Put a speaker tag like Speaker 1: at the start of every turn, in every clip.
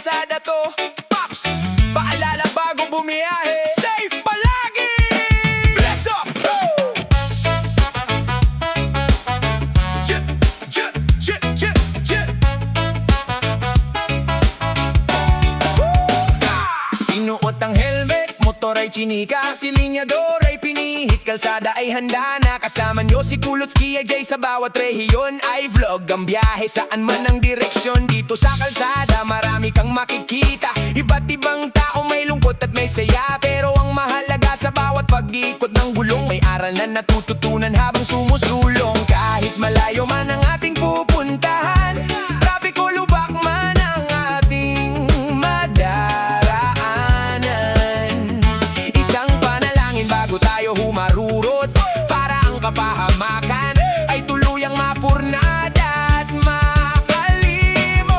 Speaker 1: kalsada to. Pops, paalala bago bumiyahe, safe palagi! Bless up! Sinuot ang helmet, motor ay chinika, si linyador ay pinihit, kalsada ay handa na. Kasama nyo si Kulotski AJ sa bawat rehiyon ay vlog ang biyahe saan man ang direksyon. Dito sa kalsada marami kang makikita, iba't ibang tao, may lungkot at may saya. Pero ang mahalaga sa bawat pag-ikot ng gulong, may aral na natututunan habang sumusulong. Kahit malayo man ang ating pupuntahan, traffic o lubak man ang ating madaraanan, isang panalangin bago tayo humarurot, para ang kapahamakan ay tuluyang mapurnada at makalimot.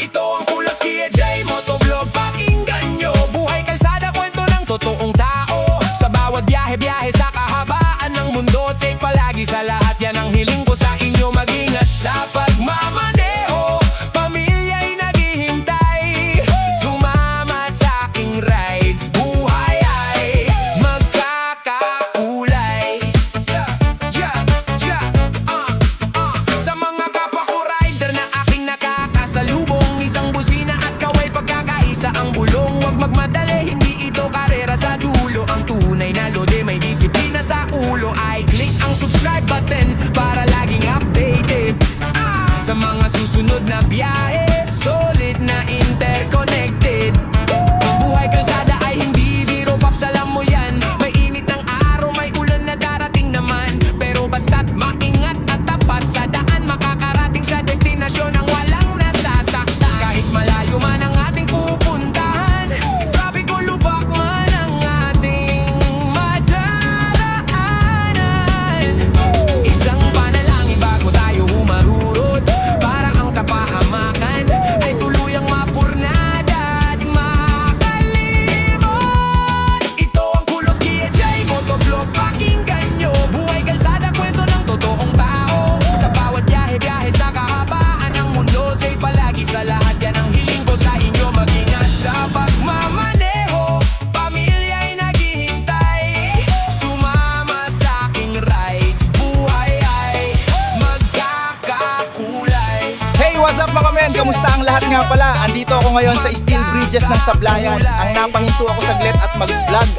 Speaker 1: Ito ang Kulotski AJ Motovlog, pakinggan nyo. Buhay kalsada, kwento ng totoong tao. Sa bawat biyahe-biyahe sa kahabaan ng mundo, safe palagi sa lahat, yan ang hiling ko sa inyo. Mag-ingat sa pagmamaneho, pamilya'y naghihintay. Sumama sa aking rides, buhay ay magkakakulay. Sa mga kapwa ko rider na aking nakakasalubong, isang busina at kaway pagkakaisa ang bulong. Huwag magmadali, hindi ito karera sa dulo. Ang tunay na lode may disiplina sa ulo. Ay click ang subscribe button para laging updated sa mga susunod na biyahe, solid na interconnected. Buhay kalsada ay hindi biro, paps, alam mo yan. May init ng araw, may ulan na darating naman, pero basta't maingat at tapat sa daan, makakarating sa destinasyon ang walang nasasaktan. Kahit malayo man ang ating pupuntahan, traffic o lubak man ang ating madaraanan, isang panalangin bago tayo humarurot, para ang kapahamakan ay tuluyang mapurnada at makalimot. Ito ang Kulotski AJ Motovlog, pakinggan nyo. Buhay kalsada, kwento ng totoong tao. Sa bawat biyahe-biyahe sa kahabaan ng mundo, safe palagi sa lahat, yan ang hiling ko sa inyo. Mag-ingat sa pagmamaneho, pamilya'y naghihintay. Sumama sa aking rides, buhay ay magkakakulay.
Speaker 2: Hey, what's up mga men? Kamusta ang lahat nga pala? Andito ako ngayon sa Steel Bridges ng Sablayan. Ang napahinto ako saglit at mag-vlog.